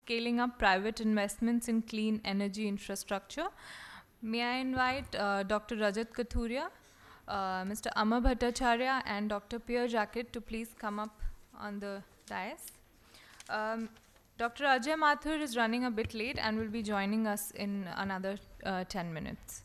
Scaling up private investments in clean energy infrastructure. May I invite Dr. Rajat Kathuria, Mr. Amar Bhattacharya, and Dr. Pierre Jacquet to please come up on the dais. Dr. Ajay Mathur is running a bit late and will be joining us in another 10 minutes.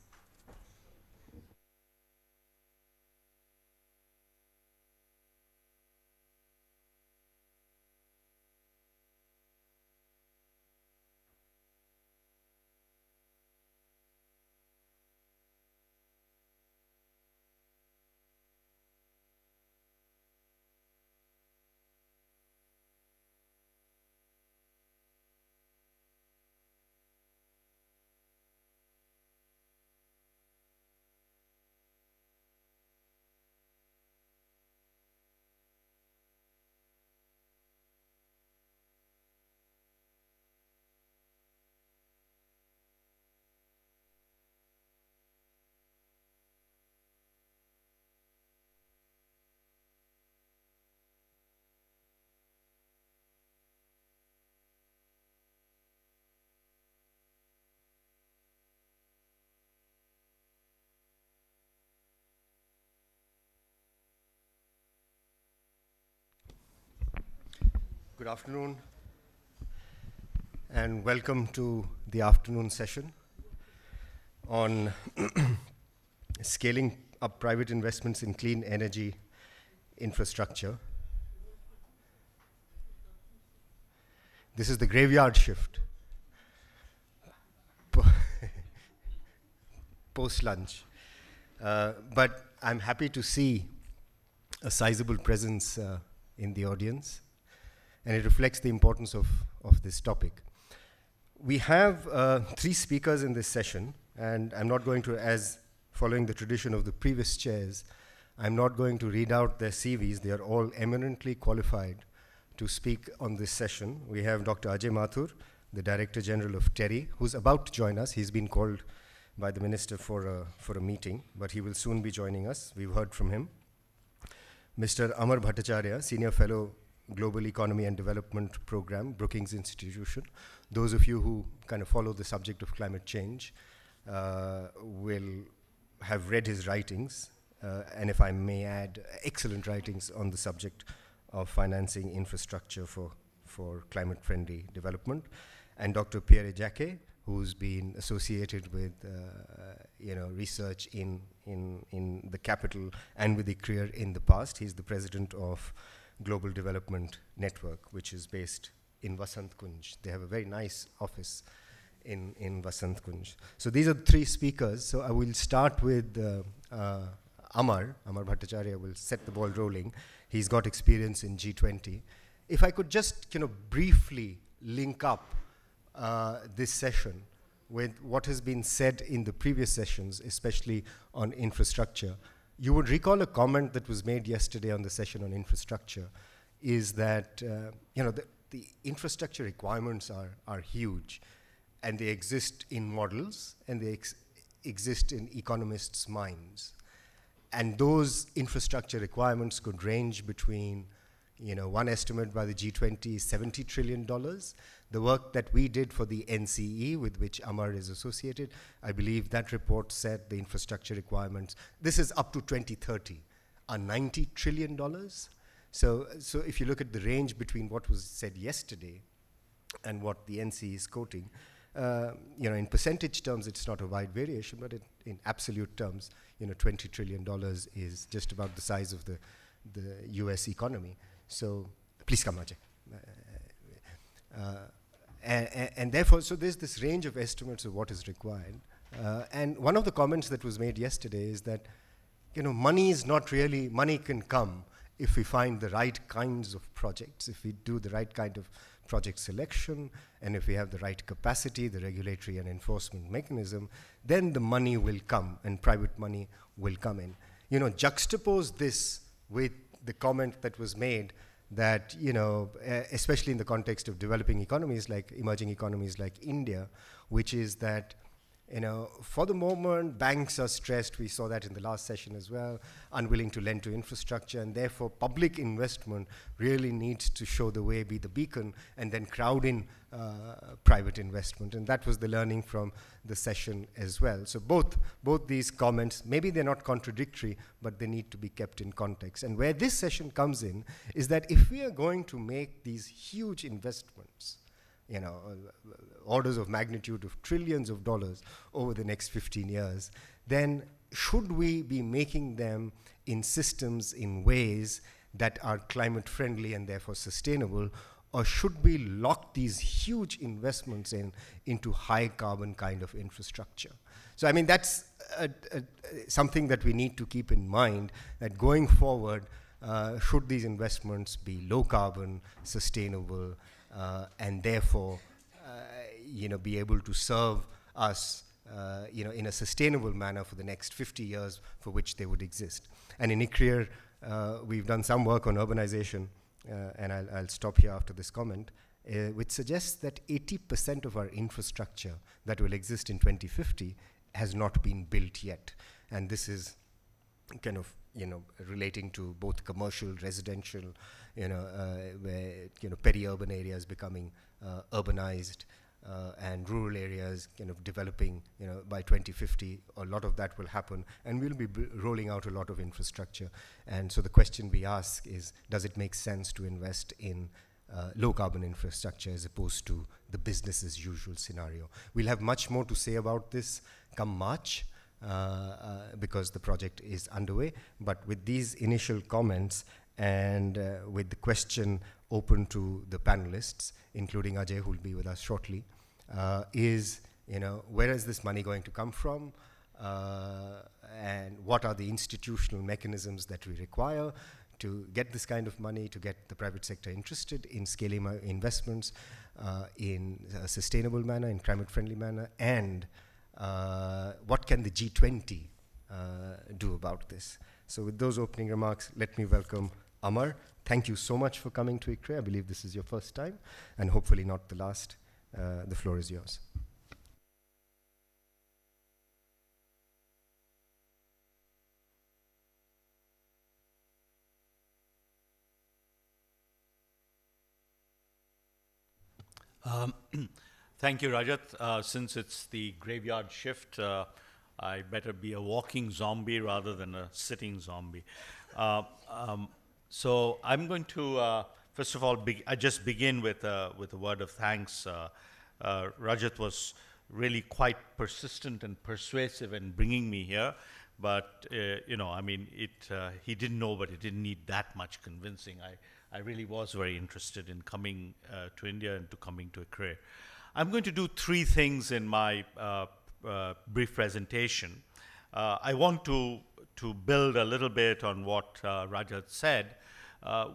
Good afternoon, and welcome to the afternoon session on scaling up private investments in clean energy infrastructure. This is the graveyard shift, post-lunch. But I'm happy to see a sizable presence in the audience, and it reflects the importance of this topic. We have 3 speakers in this session, and I'm not going to, as following the tradition of the previous chairs, I'm not going to read out their CVs. They are all eminently qualified to speak on this session. We have Dr. Ajay Mathur, the Director General of TERI, who's about to join us. He's been called by the Minister for a meeting, but he will soon be joining us. We've heard from him. Mr. Amar Bhattacharya, Senior Fellow, Global Economy and Development Program, Brookings Institution. Those of you who kind of follow the subject of climate change will have read his writings, and if I may add, excellent writings on the subject of financing infrastructure for climate-friendly development. And Dr. Pierre Jacquet, who's been associated with research in the capital and with ICRIER in the past. He's the president of Global Development Network, which is based in Vasant Kunj. They have a very nice office in Vasant Kunj. So these are the 3 speakers. So I will start with Amar Bhattacharya will set the ball rolling. He's got experience in G20. If I could just briefly link up this session with what has been said in the previous sessions, especially on infrastructure. You would recall a comment that was made yesterday on the session on infrastructure, is that the infrastructure requirements are huge, and they exist in models, and they exist in economists' minds. And those infrastructure requirements could range between, one estimate by the G20 is $70 trillion. The work that we did for the NCE, with which Amar is associated, I believe that report said the infrastructure requirements, this is up to 2030, are $90 trillion. So if you look at the range between what was said yesterday and what the NCE is quoting, in percentage terms, it's not a wide variation, but in absolute terms, $20 trillion is just about the size of the US economy. So please come, Ajay. And therefore, so there's this range of estimates of what is required. And one of the comments that was made yesterday is that, money is not really, money can come if we find the right kinds of projects, if we do the right kind of project selection, and if we have the right capacity, the regulatory and enforcement mechanism, then the money will come and private money will come in. Juxtapose this with the comment that was made that, especially in the context of developing economies, like emerging economies like India, which is that, For the moment, banks are stressed. We saw that in the last session as well, unwilling to lend to infrastructure, and therefore public investment really needs to show the way, be the beacon, and then crowd in private investment. And that was the learning from the session as well. So both these comments, maybe they're not contradictory, but they need to be kept in context. And where this session comes in is that if we are going to make these huge investments, orders of magnitude of trillions of dollars over the next 15 years, then should we be making them in systems in ways that are climate friendly and therefore sustainable, or should we lock these huge investments into high carbon kind of infrastructure? So I mean, that's something that we need to keep in mind, that going forward, should these investments be low carbon, sustainable, and therefore, be able to serve us, in a sustainable manner for the next 50 years for which they would exist. And in ICRIER, we've done some work on urbanization, and I'll stop here after this comment, which suggests that 80% of our infrastructure that will exist in 2050 has not been built yet. And this is kind of, relating to both commercial, residential, where, peri-urban areas becoming urbanized, and rural areas kind of developing, by 2050, a lot of that will happen, and we'll be rolling out a lot of infrastructure. And so the question we ask is, does it make sense to invest in low carbon infrastructure as opposed to the business as usual scenario? We'll have much more to say about this come March, because the project is underway. But with these initial comments and with the question open to the panelists, including Ajay, who will be with us shortly, is, where is this money going to come from? And what are the institutional mechanisms that we require to get this kind of money, to get the private sector interested in scaling investments in a sustainable manner, in climate-friendly manner, and what can the G20 do about this? So with those opening remarks, let me welcome Amar. Thank you so much for coming to ICRIER. I believe this is your first time, and hopefully not the last. The floor is yours. Thank you, Rajat. Since it's the graveyard shift, I better be a walking zombie rather than a sitting zombie. So I'm going to, first of all, I just begin with a word of thanks. Rajat was really quite persistent and persuasive in bringing me here. But, he didn't know, but it didn't need that much convincing. I really was very interested in coming to India and to coming to ICRIER. I'm going to do three things in my brief presentation. I want to build a little bit on what Rajat said,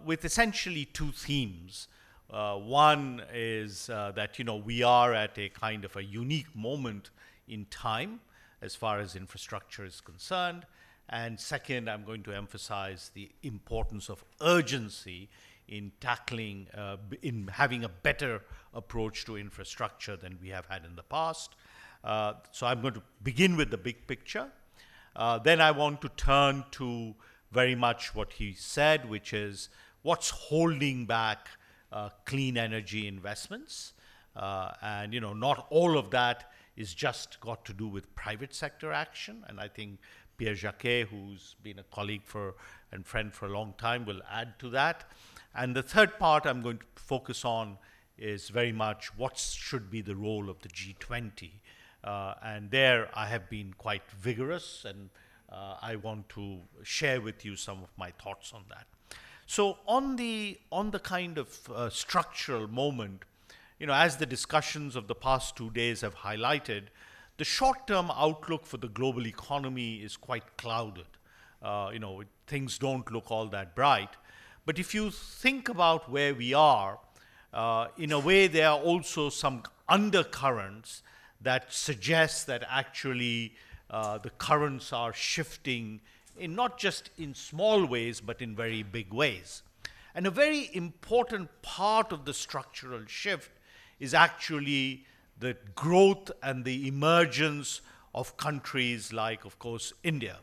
with essentially two themes. One is that, we are at a kind of a unique moment in time as far as infrastructure is concerned. And second, I'm going to emphasize the importance of urgency in tackling, in having a better approach to infrastructure than we have had in the past. So I'm going to begin with the big picture. Then I want to turn to very much what he said, which is what's holding back clean energy investments. And, not all of that is just got to do with private sector action. And I think Pierre Jacquet, who's been a colleague and friend for a long time, will add to that. And the third part I'm going to focus on is very much what should be the role of the G20. And there I have been quite vigorous, and I want to share with you some of my thoughts on that. So on the kind of structural moment, as the discussions of the past 2 days have highlighted, the short-term outlook for the global economy is quite clouded. Things don't look all that bright. But if you think about where we are, in a way there are also some undercurrents that suggest that actually the currents are shifting in not just in small ways, but in very big ways. And a very important part of the structural shift is actually the growth and the emergence of countries like, of course, India.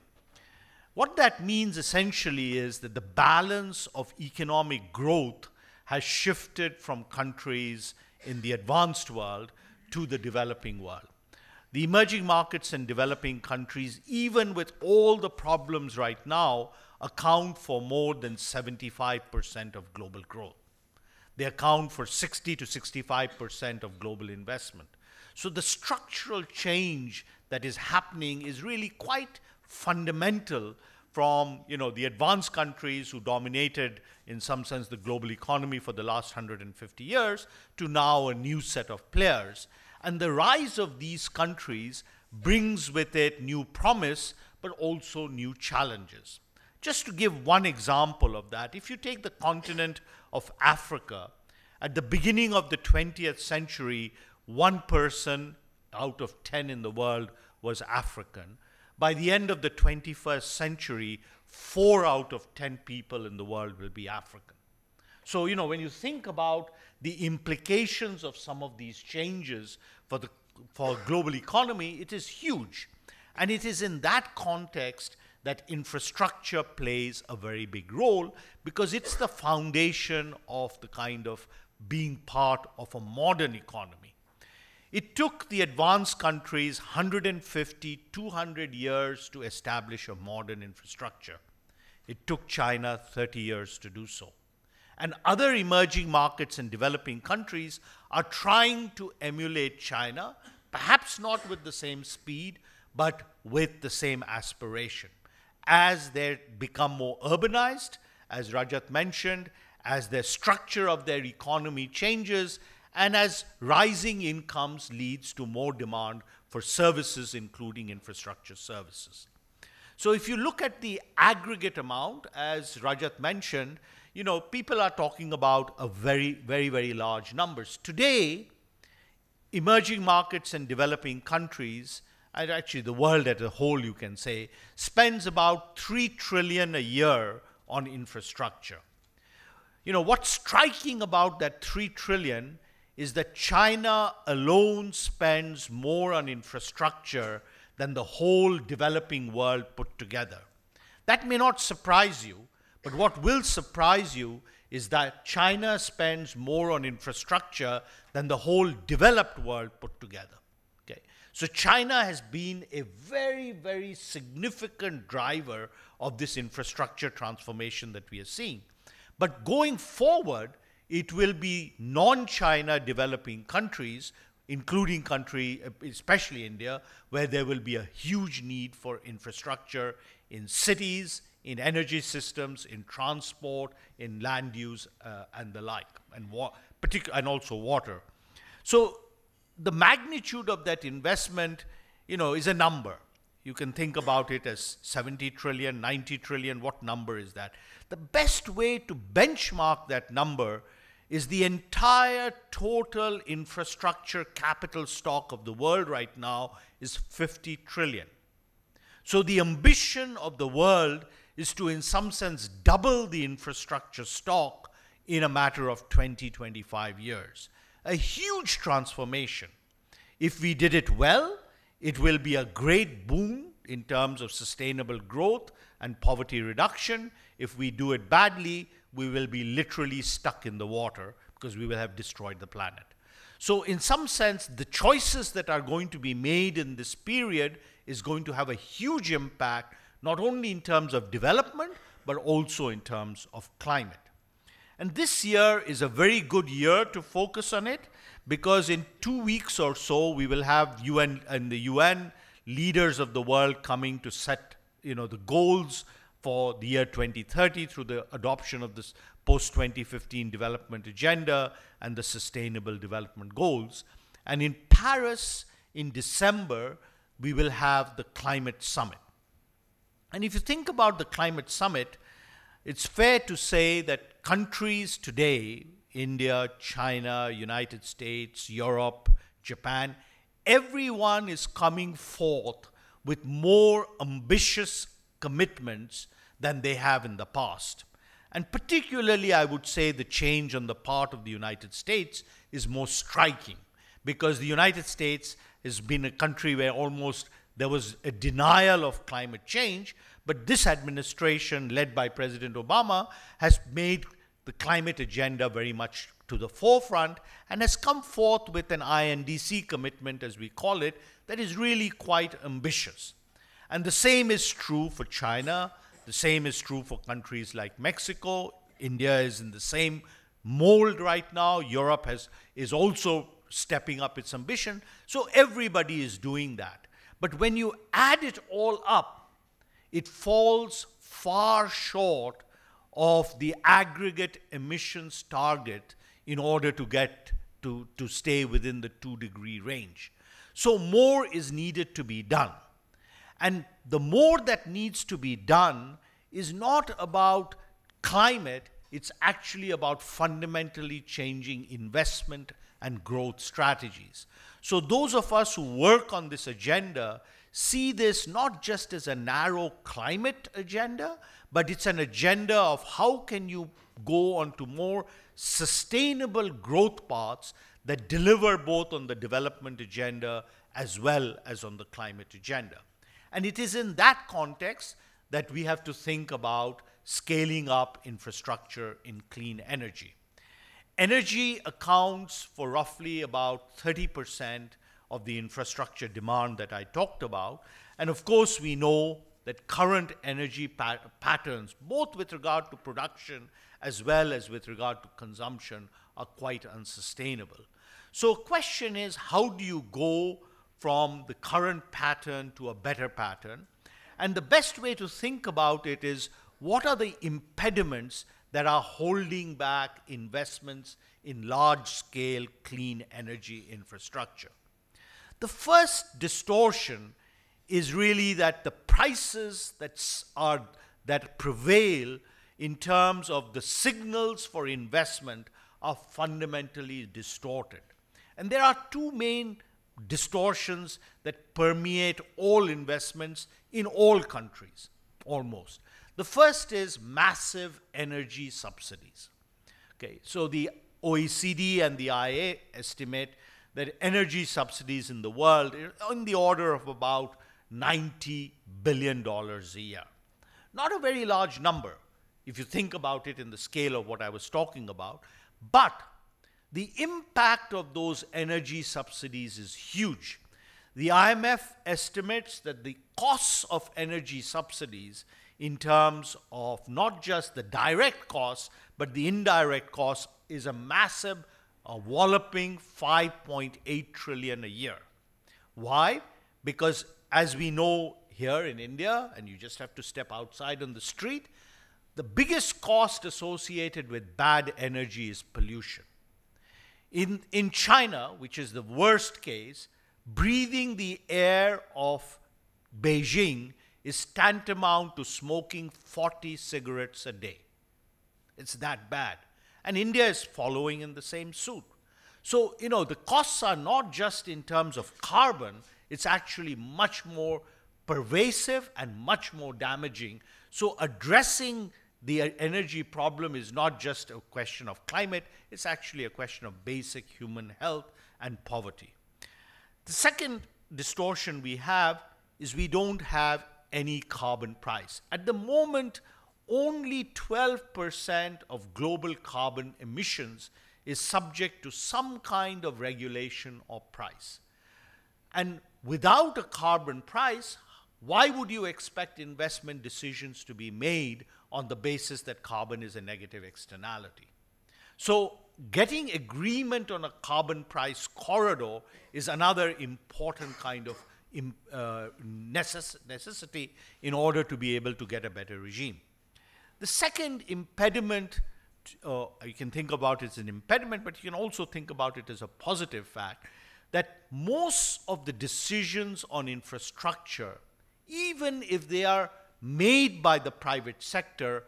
What that means essentially is that the balance of economic growth has shifted from countries in the advanced world to the developing world. The emerging markets and developing countries, even with all the problems right now, account for more than 75% of global growth. They account for 60 to 65% of global investment. So the structural change that is happening is really quite fundamental from the advanced countries who dominated, in some sense, the global economy for the last 150 years to now a new set of players. And the rise of these countries brings with it new promise, but also new challenges. Just to give one example of that, if you take the continent of Africa, at the beginning of the 20th century, 1 person out of 10 in the world was African. By the end of the 21st century, 4 out of 10 people in the world will be African. So, when you think about the implications of some of these changes for global economy, it is huge. And it is in that context that infrastructure plays a very big role, because it's the foundation of the kind of being part of a modern economy. It took the advanced countries 150, 200 years to establish a modern infrastructure. It took China 30 years to do so. And other emerging markets and developing countries are trying to emulate China, perhaps not with the same speed, but with the same aspiration. As they become more urbanized, as Rajat mentioned, as the structure of their economy changes, and as rising incomes leads to more demand for services, including infrastructure services. So if you look at the aggregate amount, as Rajat mentioned, people are talking about a very, very, very large numbers. Today, emerging markets and developing countries, and actually the world as a whole, you can say, spends about 3 trillion a year on infrastructure. What's striking about that 3 trillion is that China alone spends more on infrastructure than the whole developing world put together. That may not surprise you, but what will surprise you is that China spends more on infrastructure than the whole developed world put together. Okay? So China has been a very, very significant driver of this infrastructure transformation that we are seeing. But going forward, it will be non-China developing countries, including especially India, where there will be a huge need for infrastructure in cities, in energy systems, in transport, in land use, and the like, and also water. So the magnitude of that investment, is a number. You can think about it as 70 trillion, 90 trillion. What number is that? The best way to benchmark that number is the entire total infrastructure capital stock of the world right now is 50 trillion. So the ambition of the world is to, in some sense, double the infrastructure stock in a matter of 20, 25 years. A huge transformation. If we did it well, it will be a great boon in terms of sustainable growth and poverty reduction. If we do it badly, we will be literally stuck in the water because we will have destroyed the planet. So in some sense, the choices that are going to be made in this period is going to have a huge impact, not only in terms of development, but also in terms of climate. And this year is a very good year to focus on it, because in 2 weeks or so, we will have the UN leaders of the world coming to set the goals for the year 2030 through the adoption of this post-2015 development agenda and the sustainable development goals. And in Paris, in December, we will have the climate summit. And if you think about the climate summit, it's fair to say that countries today, India, China, United States, Europe, Japan, everyone is coming forth with more ambitious commitments than they have in the past. And particularly, I would say the change on the part of the United States is more striking, because the United States has been a country where almost there was a denial of climate change, but this administration, led by President Obama, has made the climate agenda very much to the forefront and has come forth with an INDC commitment, as we call it, that is really quite ambitious. And the same is true for China. The same is true for countries like Mexico. India is in the same mold right now. Europe is also stepping up its ambition. So everybody is doing that. But when you add it all up, it falls far short of the aggregate emissions target in order to get to stay within the 2-degree range. So more is needed to be done. And the more that needs to be done is not about climate, it's actually about fundamentally changing investment and growth strategies. So those of us who work on this agenda see this not just as a narrow climate agenda, but it's an agenda of how can you go on to more sustainable growth paths that deliver both on the development agenda as well as on the climate agenda. And it is in that context that we have to think about scaling up infrastructure in clean energy. Energy accounts for roughly about 30% of the infrastructure demand that I talked about. And of course, we know that current energy patterns, both with regard to production as well as with regard to consumption, are quite unsustainable. So the question is, how do you go from the current pattern to a better pattern? And the best way to think about it is, what are the impediments that are holding back investments in large-scale clean energy infrastructure? The first distortion is really that the prices that prevail in terms of the signals for investment are fundamentally distorted. And there are two main distortions that permeate all investments in all countries, almost. The first is massive energy subsidies. Okay, so the OECD and the IA estimate that energy subsidies in the world are in the order of about $90 billion a year. Not a very large number, if you think about it in the scale of what I was talking about, but the impact of those energy subsidies is huge. The IMF estimates that the costs of energy subsidies in terms of not just the direct costs, but the indirect costs is a massive, a walloping 5.8 trillion a year. Why? Because as we know here in India, and you just have to step outside on the street, the biggest cost associated with bad energy is pollution. In China, which is the worst case, breathing the air of Beijing is tantamount to smoking 40 cigarettes a day. It's that bad. And India is following in the same suit. So, the costs are not just in terms of carbon, it's actually much more pervasive and much more damaging. So addressing the energy problem is not just a question of climate, it's actually a question of basic human health and poverty. The second distortion we have is we don't have any carbon price. At the moment, only 12% of global carbon emissions is subject to some kind of regulation or price. And without a carbon price, why would you expect investment decisions to be made on the basis that carbon is a negative externality? So getting agreement on a carbon price corridor is another important kind of necessity in order to be able to get a better regime. The second impediment, you can think about it as an impediment, but you can also think about it as a positive fact, that most of the decisions on infrastructure, even if they are made by the private sector,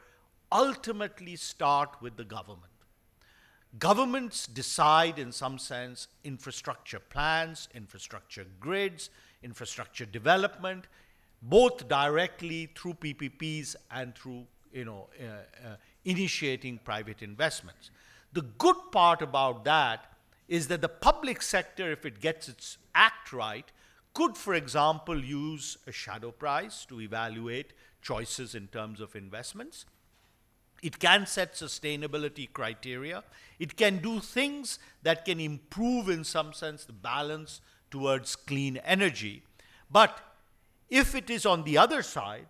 ultimately start with the government. Governments decide, in some sense, infrastructure plans, infrastructure grids, infrastructure development, both directly through PPPs and through initiating private investments. The good part about that is that the public sector, if it gets its act right, could, for example, use a shadow price to evaluate choices in terms of investments. It can set sustainability criteria. It can do things that can improve, in some sense, the balance towards clean energy. But if it is on the other side,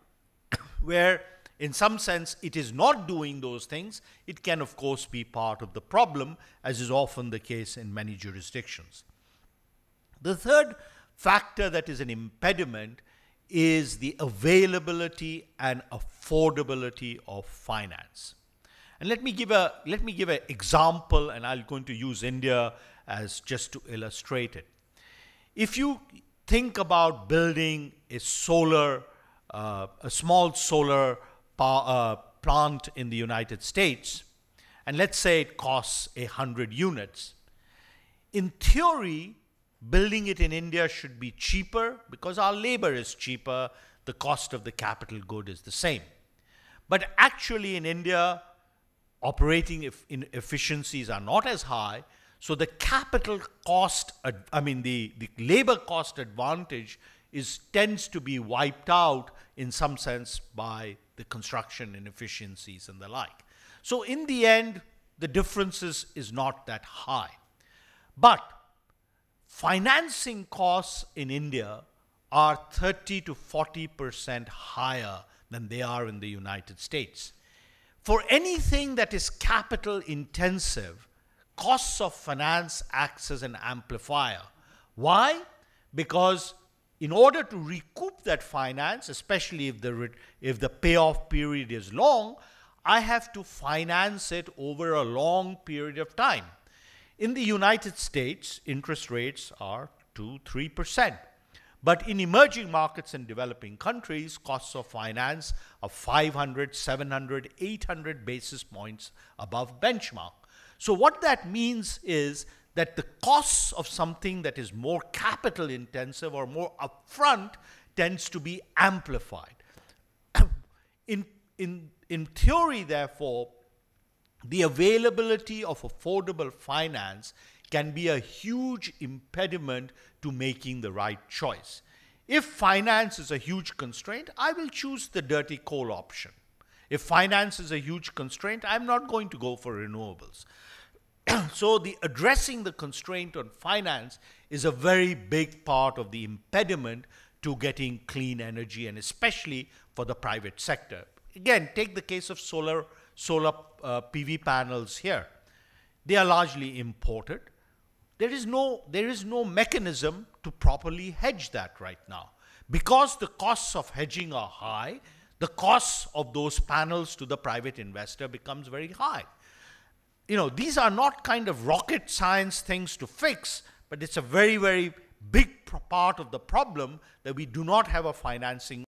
where in some sense it is not doing those things, it can of course be part of the problem, as is often the case in many jurisdictions. The third factor that is an impediment is the availability and affordability of finance. And let me give an example, and I'm going to use India as just to illustrate it. If you think about building a small solar plant in the United States, and let's say it costs 100 units, in theory, building it in India should be cheaper because our labor is cheaper, the cost of the capital good is the same. But actually in India, operating efficiencies are not as high, so the capital cost, the labor cost advantage tends to be wiped out in some sense by the construction inefficiencies and the like. So in the end, the differences is not that high. But financing costs in India are 30 to 40% higher than they are in the United States. For anything that is capital intensive, costs of finance acts as an amplifier. Why? Because in order to recoup that finance, especially if the payoff period is long, I have to finance it over a long period of time. In the United States, interest rates are 2-3%. But in emerging markets and developing countries, costs of finance are 500, 700, 800 basis points above benchmark. So what that means is that the costs of something that is more capital intensive or more upfront tends to be amplified. In theory, therefore, the availability of affordable finance can be a huge impediment to making the right choice. If finance is a huge constraint, I will choose the dirty coal option. If finance is a huge constraint, I'm not going to go for renewables. So addressing the constraint on finance is a very big part of the impediment to getting clean energy, and especially for the private sector. Again, take the case of solar PV panels here. They are largely imported. There is no mechanism to properly hedge that right now. Because the costs of hedging are high, the costs of those panels to the private investor becomes very high. These are not kind of rocket science things to fix, but it's a very, very big part of the problem that we do not have a financing